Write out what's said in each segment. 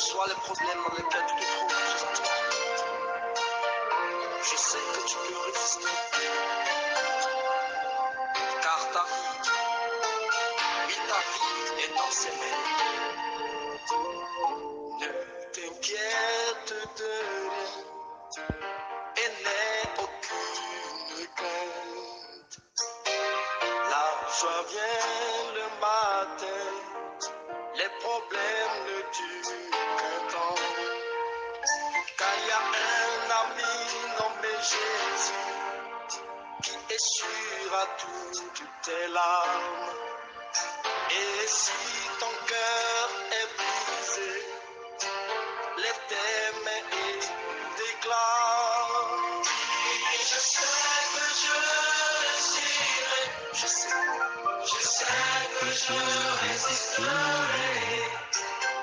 soient les problèmes dans lesquels tu te trouves présentement, je sais que tu peux résister. Car ta vie, oui, ta vie est dans ses mains. Ne t'inquiète de rien et n'aie aucune crainte. La joie vient le matin, les problèmes ne durent qu'un temps. Car il y a un ami nommé Jésus qui essuiera toutes tes larmes. Et si ton cœur est brisé, lève tes mains et déclare. Je sais que je réussirai, je sais que je résisterai,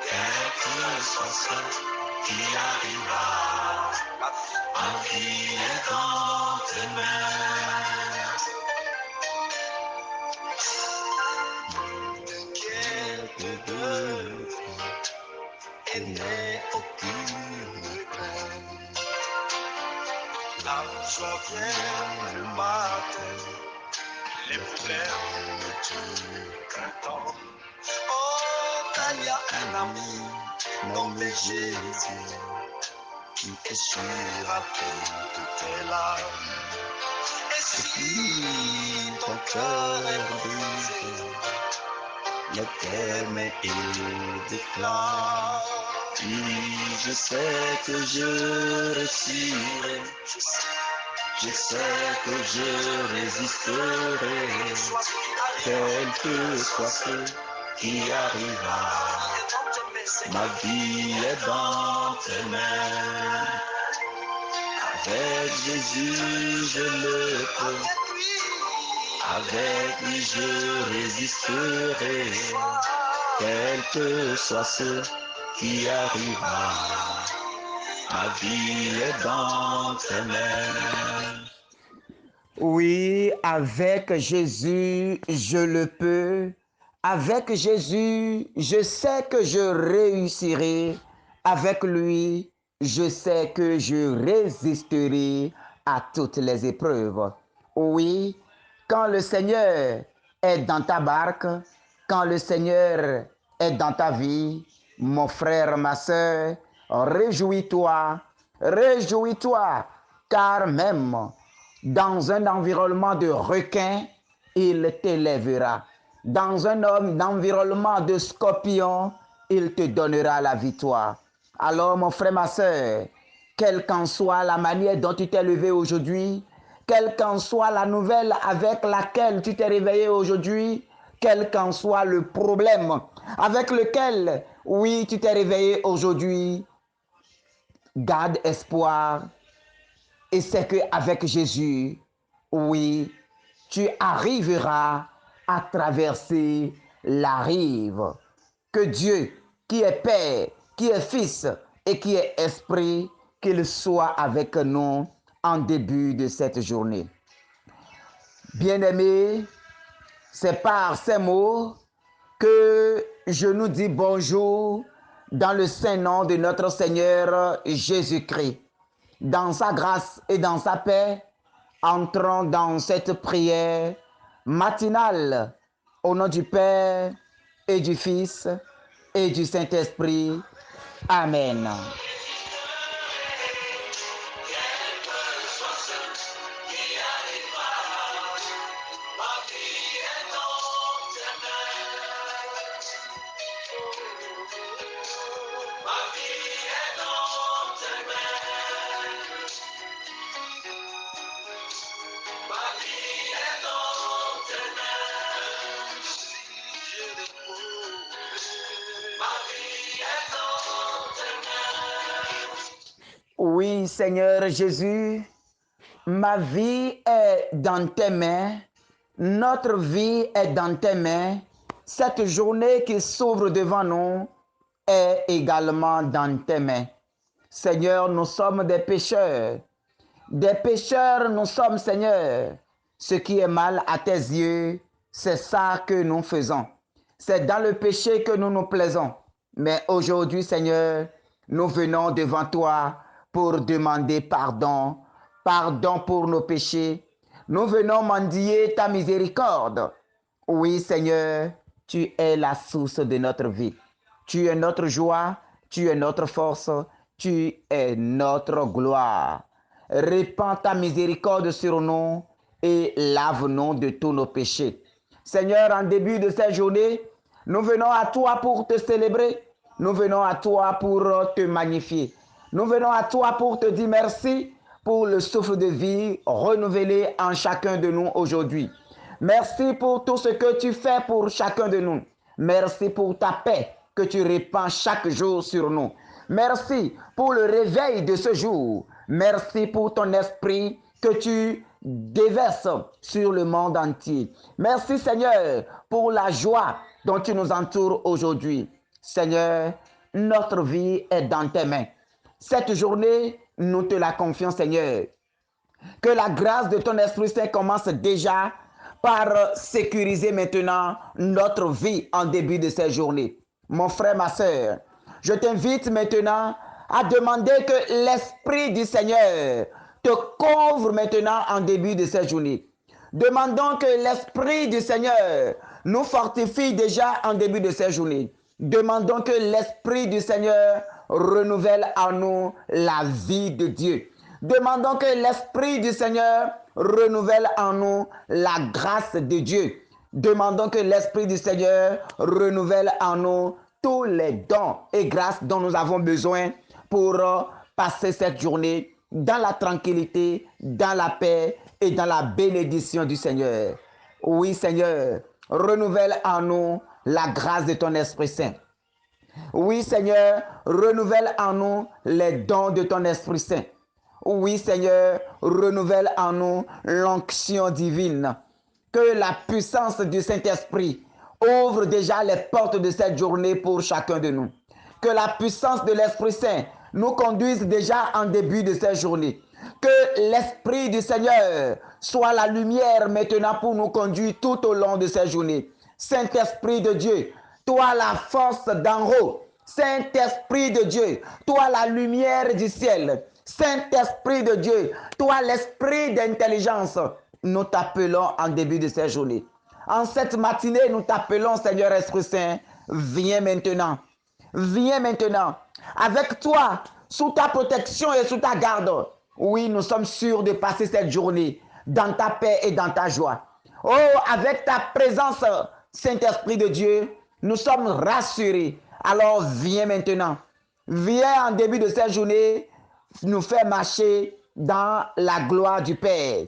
quel que soit ce qui arrivera. Ma vie est dans tes mains. T'inquiète de rien et n'aie aucune crainte. La joie vient le matin, les problèmes ne durent qu'un temps. Oh, car il y a un ami nommé Jésus qui essuiera toutes tes larmes. Et si ton cœur est brisé, lève tes mains et déclare. Oui, je sais que je réussirai, je sais que je résisterai, quel que soit ce qui arrivera. Ma vie est dans tes mains. Avec Jésus, je le peux. Avec lui, je résisterai, quel que soit ce qui arrivera. Ma vie est dans tes mains. Oui, avec Jésus, je le peux. Avec Jésus, je sais que je réussirai. Avec lui, je sais que je résisterai à toutes les épreuves. Oui, quand le Seigneur est dans ta barque, quand le Seigneur est dans ta vie, mon frère, ma soeur, réjouis-toi, réjouis-toi, car même dans un environnement de requins, il t'élèvera. Dans un environnement de scorpions, il te donnera la victoire. Alors, mon frère, ma soeur, quelle qu'en soit la manière dont tu t'es levé aujourd'hui, quelle qu'en soit la nouvelle avec laquelle tu t'es réveillé aujourd'hui, quel qu'en soit le problème avec lequel, oui, tu t'es réveillé aujourd'hui, garde espoir et c'est qu'avec Jésus, oui, tu arriveras à traverser la rive. Que Dieu, qui est Père, qui est Fils et qui est Esprit, qu'il soit avec nous en début de cette journée. Bien-aimés, c'est par ces mots que je nous dis bonjour dans le saint nom de notre Seigneur Jésus-Christ. Dans sa grâce et dans sa paix, entrons dans cette prière matinale au nom du Père et du Fils et du Saint-Esprit. Amen. Oui, Seigneur Jésus, ma vie est dans tes mains, notre vie est dans tes mains. Cette journée qui s'ouvre devant nous est également dans tes mains. Seigneur, nous sommes des pécheurs. Des pécheurs nous sommes, Seigneur. Ce qui est mal à tes yeux, c'est ça que nous faisons. C'est dans le péché que nous nous plaisons. Mais aujourd'hui, Seigneur, nous venons devant toi pour demander pardon, pardon pour nos péchés. Nous venons mendier ta miséricorde. Oui, Seigneur, tu es la source de notre vie. Tu es notre joie, tu es notre force, tu es notre gloire. Répands ta miséricorde sur nous et lave-nous de tous nos péchés. Seigneur, en début de cette journée, nous venons à toi pour te célébrer. Nous venons à toi pour te magnifier. Nous venons à toi pour te dire merci pour le souffle de vie renouvelé en chacun de nous aujourd'hui. Merci pour tout ce que tu fais pour chacun de nous. Merci pour ta paix que tu répands chaque jour sur nous. Merci pour le réveil de ce jour. Merci pour ton esprit que tu déverses sur le monde entier. Merci Seigneur pour la joie dont tu nous entoures aujourd'hui. Seigneur, notre vie est dans tes mains. Cette journée, nous te la confions Seigneur. Que la grâce de ton Esprit Saint commence déjà par sécuriser maintenant notre vie en début de cette journée. Mon frère, ma soeur, je t'invite maintenant à demander que l'Esprit du Seigneur te couvre maintenant en début de cette journée. Demandons que l'Esprit du Seigneur nous fortifie déjà en début de cette journée. Demandons que l'Esprit du Seigneur renouvelle en nous la vie de Dieu. Demandons que l'Esprit du Seigneur renouvelle en nous la grâce de Dieu. Demandons que l'Esprit du Seigneur renouvelle en nous tous les dons et grâces dont nous avons besoin pour passer cette journée dans la tranquillité, dans la paix et dans la bénédiction du Seigneur. Oui, Seigneur, renouvelle en nous la grâce de ton Esprit Saint. Oui, Seigneur, renouvelle en nous les dons de ton Esprit Saint. Oui, Seigneur, renouvelle en nous l'onction divine. Que la puissance du Saint-Esprit ouvre déjà les portes de cette journée pour chacun de nous. Que la puissance de l'Esprit Saint nous conduise déjà en début de cette journée. Que l'Esprit du Seigneur soit la lumière maintenant pour nous conduire tout au long de cette journée. Saint-Esprit de Dieu, toi la force d'en haut. Saint-Esprit de Dieu, toi la lumière du ciel. Saint-Esprit de Dieu, toi l'esprit d'intelligence, nous t'appelons en début de cette journée. En cette matinée, nous t'appelons, Seigneur Esprit Saint, viens maintenant. Viens maintenant. Avec toi, sous ta protection et sous ta garde. Oui, nous sommes sûrs de passer cette journée dans ta paix et dans ta joie. Oh, avec ta présence, Saint-Esprit de Dieu, nous sommes rassurés. Alors viens maintenant. Viens en début de cette journée nous faire marcher dans la gloire du Père.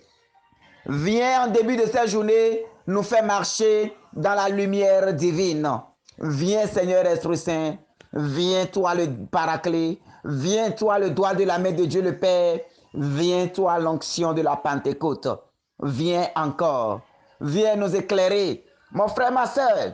Viens en début de cette journée nous faire marcher dans la lumière divine. Viens Seigneur Esprit Saint, viens toi le Paraclet, viens toi le doigt de la main de Dieu le Père, viens toi l'onction de la Pentecôte. Viens encore, viens nous éclairer. Mon frère, ma soeur,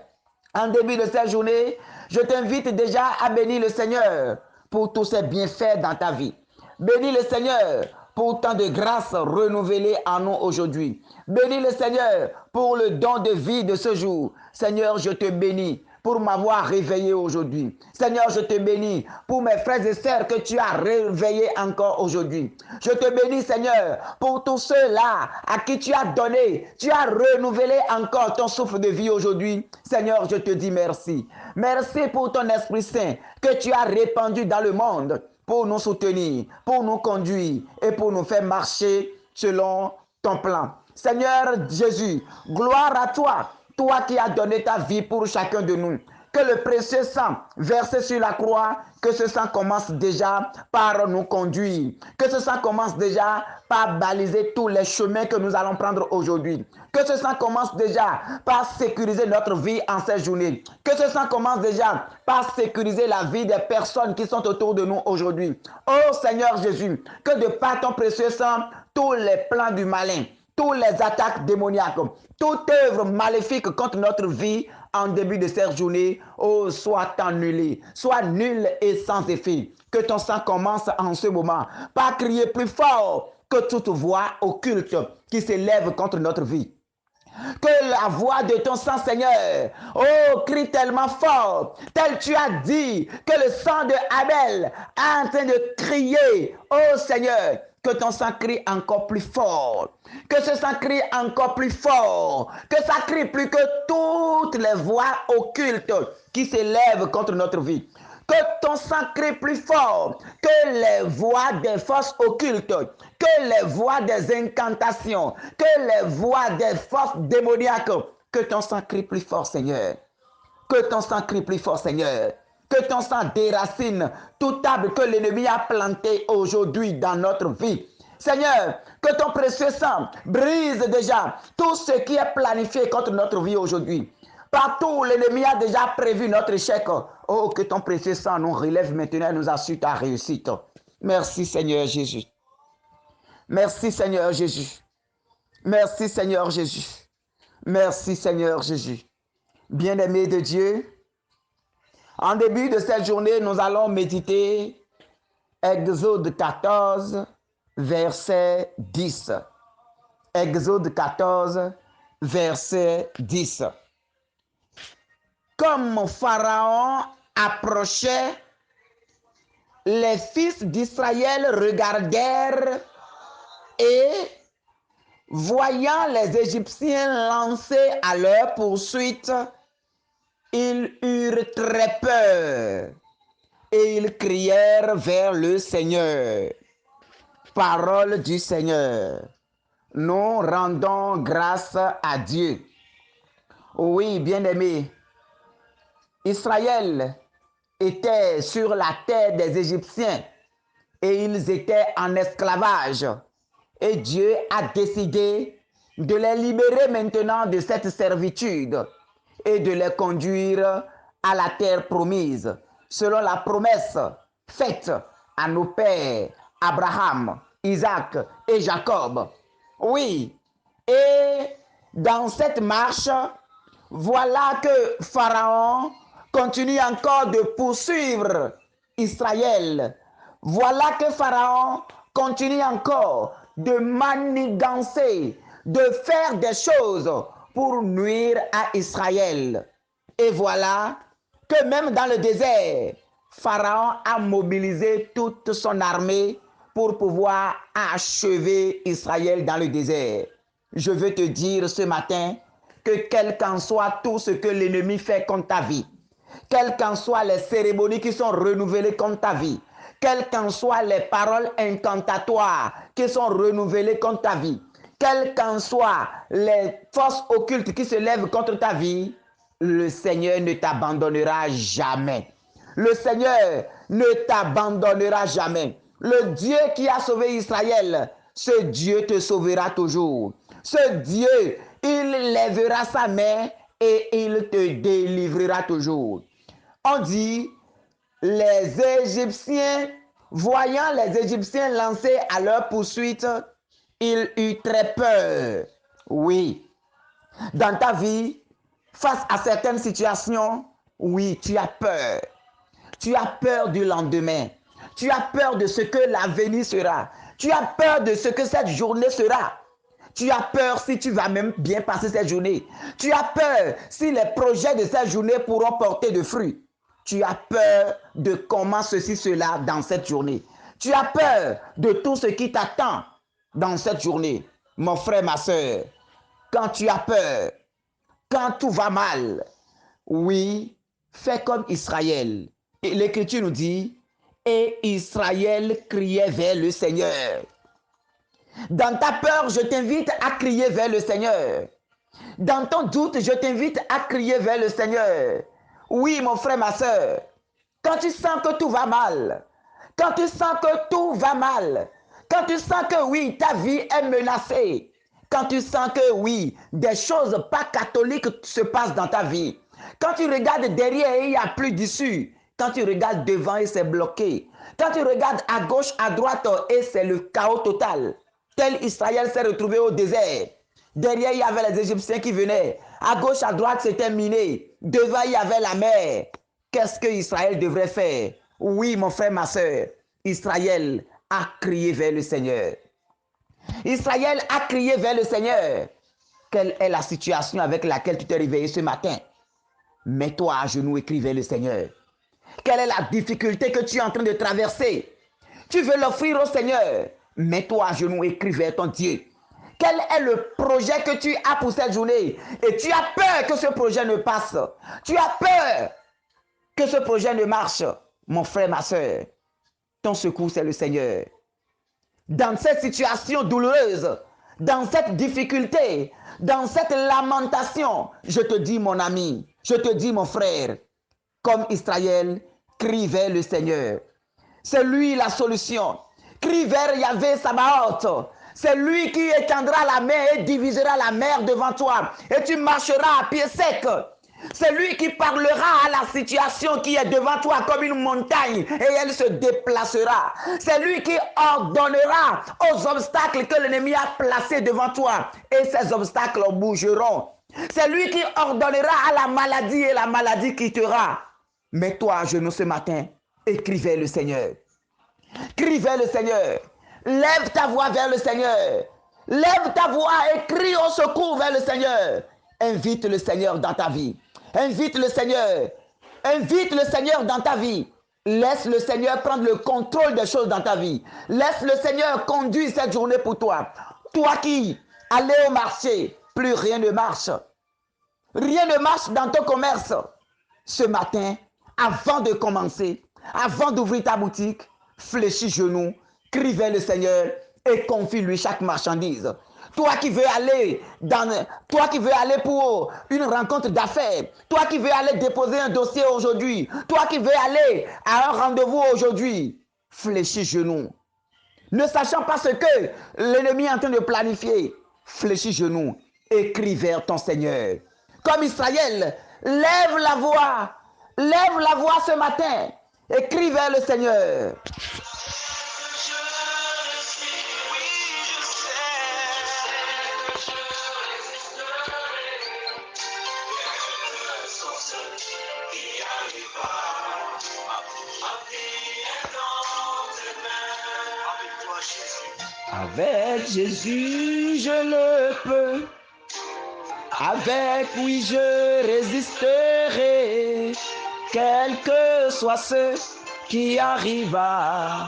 en début de cette journée, je t'invite déjà à bénir le Seigneur pour tous ses bienfaits dans ta vie. Bénis le Seigneur pour tant de grâces renouvelées en nous aujourd'hui. Bénis le Seigneur pour le don de vie de ce jour. Seigneur, je te bénis pour m'avoir réveillé aujourd'hui. Seigneur, je te bénis pour mes frères et sœurs que tu as réveillés encore aujourd'hui. Je te bénis, Seigneur, pour tous ceux-là à qui tu as donné, tu as renouvelé encore ton souffle de vie aujourd'hui. Seigneur, je te dis merci. Merci pour ton Esprit Saint que tu as répandu dans le monde pour nous soutenir, pour nous conduire et pour nous faire marcher selon ton plan. Seigneur Jésus, gloire à toi, toi qui as donné ta vie pour chacun de nous. Que le précieux sang versé sur la croix, que ce sang commence déjà par nous conduire. Que ce sang commence déjà par baliser tous les chemins que nous allons prendre aujourd'hui. Que ce sang commence déjà par sécuriser notre vie en cette journée. Que ce sang commence déjà par sécuriser la vie des personnes qui sont autour de nous aujourd'hui. Oh Seigneur Jésus, que de par ton précieux sang, tous les plans du malin, toutes les attaques démoniaques, toute œuvre maléfique contre notre vie en début de cette journée, oh, soit annulée, soit nulle et sans effet. Que ton sang commence en ce moment par crier plus fort que toute voix occulte qui s'élève contre notre vie. Que la voix de ton sang, Seigneur, oh, crie tellement fort, tel tu as dit, que le sang de Abel est en train de crier, oh Seigneur, que ton sang crie encore plus fort, que ce sang crie encore plus fort, que ça crie plus que toutes les voix occultes qui s'élèvent contre notre vie. Que ton sang crie plus fort que les voix des forces occultes, que les voix des incantations, que les voix des forces démoniaques. Que ton sang crie plus fort, Seigneur. Que ton sang crie plus fort, Seigneur. Que ton sang déracine tout arbre que l'ennemi a planté aujourd'hui dans notre vie. Seigneur, que ton précieux sang brise déjà tout ce qui est planifié contre notre vie aujourd'hui. Partout où l'ennemi a déjà prévu notre échec. Oh, que ton précieux sang nous relève maintenant et nous assure ta réussite. Merci Seigneur Jésus. Merci Seigneur Jésus. Merci Seigneur Jésus. Merci Seigneur Jésus. Bien-aimés de Dieu, en début de cette journée, nous allons méditer Exode 14, verset 10. Exode 14, verset 10. Comme Pharaon approchait, les fils d'Israël regardèrent et, voyant les Égyptiens lancés à leur poursuite, ils eurent très peur et ils crièrent vers le Seigneur. Parole du Seigneur. Nous rendons grâce à Dieu. Oui, bien-aimés, Israël était sur la terre des Égyptiens et ils étaient en esclavage. Et Dieu a décidé de les libérer maintenant de cette servitude et de les conduire à la terre promise, selon la promesse faite à nos pères, Abraham, Isaac et Jacob. Oui, et dans cette marche, voilà que Pharaon continue encore de poursuivre Israël. Voilà que Pharaon continue encore de manigancer, de faire des choses pour nuire à Israël. Et voilà que même dans le désert, Pharaon a mobilisé toute son armée pour pouvoir achever Israël dans le désert. Je veux te dire ce matin que quel qu'en soit tout ce que l'ennemi fait contre ta vie, quelles qu'en soient les cérémonies qui sont renouvelées contre ta vie, quelles qu'en soient les paroles incantatoires qui sont renouvelées contre ta vie, quelles qu'en soient les forces occultes qui se lèvent contre ta vie, le Seigneur ne t'abandonnera jamais. Le Seigneur ne t'abandonnera jamais. Le Dieu qui a sauvé Israël, ce Dieu te sauvera toujours. Ce Dieu, il lèvera sa main et il te délivrera toujours. On dit, les Égyptiens, voyant les Égyptiens lancés à leur poursuite, ils eurent très peur. Oui, dans ta vie, face à certaines situations, oui, tu as peur. Tu as peur du lendemain. Tu as peur de ce que l'avenir sera. Tu as peur de ce que cette journée sera. Tu as peur si tu vas même bien passer cette journée. Tu as peur si les projets de cette journée pourront porter de fruits. Tu as peur de comment ceci, cela dans cette journée. Tu as peur de tout ce qui t'attend dans cette journée. Mon frère, ma soeur, quand tu as peur, quand tout va mal, oui, fais comme Israël. Et l'Écriture nous dit, et Israël criait vers le Seigneur. Dans ta peur, je t'invite à crier vers le Seigneur. Dans ton doute, je t'invite à crier vers le Seigneur. Oui, mon frère, ma soeur, quand tu sens que tout va mal, quand tu sens que tout va mal, quand tu sens que oui, ta vie est menacée, quand tu sens que oui, des choses pas catholiques se passent dans ta vie, quand tu regardes derrière et il n'y a plus d'issue, quand tu regardes devant et c'est bloqué, quand tu regardes à gauche, à droite et c'est le chaos total, tel Israël s'est retrouvé au désert. Derrière, il y avait les Égyptiens qui venaient. À gauche, à droite, c'était miné. Devant, il y avait la mer. Qu'est-ce que Israël devrait faire? Oui, mon frère, ma soeur, Israël a crié vers le Seigneur. Israël a crié vers le Seigneur. Quelle est la situation avec laquelle tu t'es réveillé ce matin? Mets-toi à genoux et crie vers le Seigneur. Quelle est la difficulté que tu es en train de traverser? Tu veux l'offrir au Seigneur. Mets-toi à genoux et crie vers ton Dieu. Quel est le projet que tu as pour cette journée? Et tu as peur que ce projet ne passe. Tu as peur que ce projet ne marche. Mon frère, ma soeur, ton secours, c'est le Seigneur. Dans cette situation douloureuse, dans cette difficulté, dans cette lamentation, je te dis, mon ami, je te dis, mon frère, comme Israël, crie vers le Seigneur. C'est lui la solution. Crie vers Yahvé Sabaoth. C'est lui qui étendra la main et divisera la mer devant toi. Et tu marcheras à pied sec. C'est lui qui parlera à la situation qui est devant toi comme une montagne et elle se déplacera. C'est lui qui ordonnera aux obstacles que l'ennemi a placés devant toi et ces obstacles bougeront. C'est lui qui ordonnera à la maladie et la maladie quittera. Mets-toi à genoux ce matin et crie vers le Seigneur. Crie vers le Seigneur. Lève ta voix vers le Seigneur. Lève ta voix et crie au secours vers le Seigneur. Invite le Seigneur dans ta vie. Invite le Seigneur. Invite le Seigneur dans ta vie. Laisse le Seigneur prendre le contrôle des choses dans ta vie. Laisse le Seigneur conduire cette journée pour toi. Toi qui allais au marché, plus rien ne marche. Rien ne marche dans ton commerce. Ce matin, avant de commencer, avant d'ouvrir ta boutique, fléchis genoux, crie vers le Seigneur et confie-lui chaque marchandise. Toi qui veux aller pour une rencontre d'affaires, toi qui veux aller déposer un dossier aujourd'hui, toi qui veux aller à un rendez-vous aujourd'hui, fléchis genoux. Ne sachant pas ce que l'ennemi est en train de planifier, fléchis genoux et crie vers ton Seigneur. Comme Israël, lève la voix ce matin et crie vers le Seigneur. Avec Jésus, je le peux. Avec lui, je résisterai. Quel que soit ce qui arriva,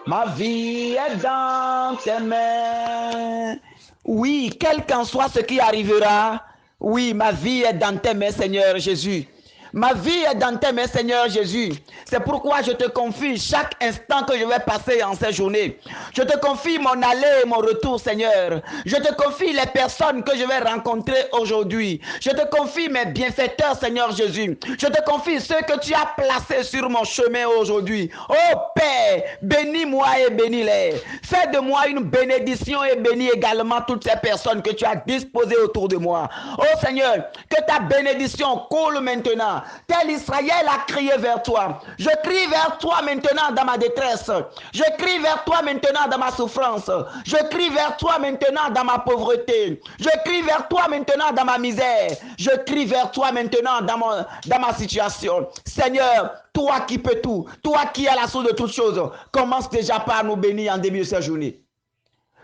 ma vie est dans tes mains. Oui, quel qu'en soit ce qui arrivera, oui, ma vie est dans tes mains, Seigneur Jésus. Ma vie est dans tes mains, Seigneur Jésus. C'est pourquoi je te confie chaque instant que je vais passer en cette journée. Je te confie mon aller et mon retour, Seigneur. Je te confie les personnes que je vais rencontrer aujourd'hui. Je te confie mes bienfaiteurs, Seigneur Jésus. Je te confie ceux que tu as placés sur mon chemin aujourd'hui. Oh Père, bénis-moi et bénis-les. Fais de moi une bénédiction et bénis également toutes ces personnes que tu as disposées autour de moi. Oh Seigneur, que ta bénédiction coule maintenant. Tel Israël a crié vers toi. Je crie vers toi maintenant dans ma détresse. Je crie vers toi maintenant dans ma souffrance. Je crie vers toi maintenant dans ma pauvreté. Je crie vers toi maintenant dans ma misère. Je crie vers toi maintenant dans ma situation. Seigneur, toi qui peux tout, toi qui es la source de toutes choses, commence déjà par nous bénir en début de cette journée.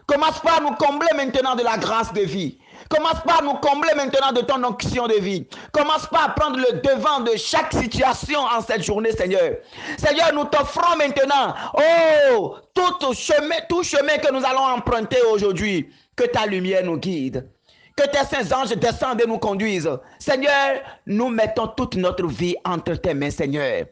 Commence par nous combler maintenant de la grâce de vie. Commence par nous combler maintenant de ton onction de vie. Commence par prendre le devant de chaque situation en cette journée, Seigneur. Seigneur, nous t'offrons maintenant, oh, tout chemin que nous allons emprunter aujourd'hui. Que ta lumière nous guide. Que tes saints anges descendent et nous conduisent. Seigneur, nous mettons toute notre vie entre tes mains, Seigneur.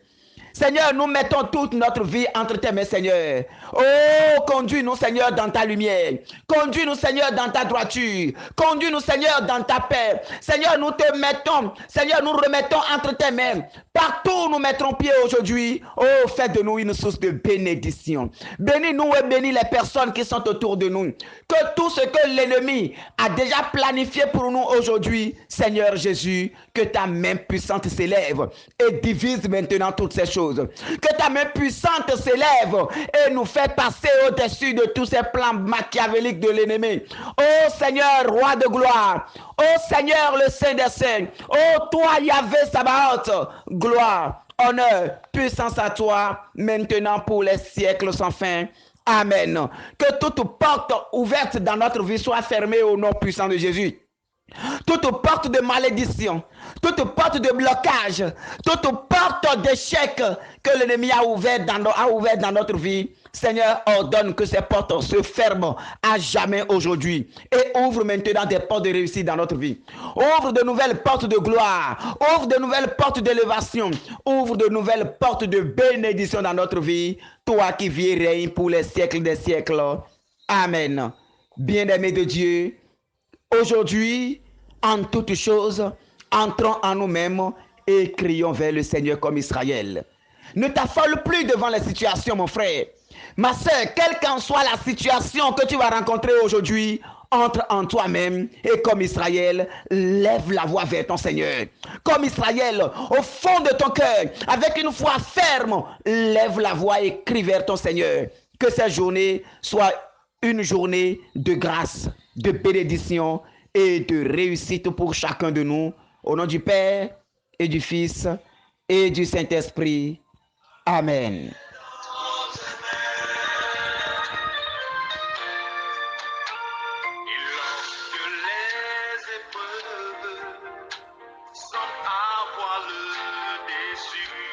Seigneur, nous mettons toute notre vie entre tes mains, Seigneur. Oh, conduis-nous, Seigneur, dans ta lumière. Conduis-nous, Seigneur, dans ta droiture. Conduis-nous, Seigneur, dans ta paix. Seigneur, nous te mettons, Seigneur, nous remettons entre tes mains. Partout où nous mettrons pied aujourd'hui, oh, fais de nous une source de bénédiction. Bénis-nous et bénis les personnes qui sont autour de nous. Que tout ce que l'ennemi a déjà planifié pour nous aujourd'hui, Seigneur Jésus, que ta main puissante s'élève et divise maintenant toutes ces choses. Que ta main puissante s'élève et nous fait passer au-dessus de tous ces plans machiavéliques de l'ennemi. Oh Seigneur, roi de gloire. Oh Seigneur, le Saint des Saints. Oh toi, Yahvé Sabaoth. Gloire, honneur, puissance à toi, maintenant pour les siècles sans fin. Amen. Que toute porte ouverte dans notre vie soit fermée au nom puissant de Jésus. toute porte de malédiction, toute porte de blocage, toute porte d'échec que l'ennemi a ouvert dans notre vie, Seigneur, ordonne que ces portes se ferment à jamais aujourd'hui et ouvre maintenant des portes de réussite dans notre vie. Ouvre de nouvelles portes de gloire, ouvre de nouvelles portes d'élévation, ouvre de nouvelles portes de bénédiction dans notre vie. Toi qui vis et règnes pour les siècles des siècles. Amen. Bien-aimés de Dieu, aujourd'hui, en toutes choses, entrons en nous-mêmes et crions vers le Seigneur comme Israël. Ne t'affole plus devant les situations, mon frère. Ma soeur, quelle qu'en soit la situation que tu vas rencontrer aujourd'hui, entre en toi-même et comme Israël, lève la voix vers ton Seigneur. Comme Israël, au fond de ton cœur, avec une foi ferme, lève la voix et crie vers ton Seigneur. Que cette journée soit une journée de grâce, de bénédiction et de réussite pour chacun de nous. Au nom du Père et du Fils et du Saint-Esprit. Amen. Et lorsque les épreuves semblent avoir le dessus,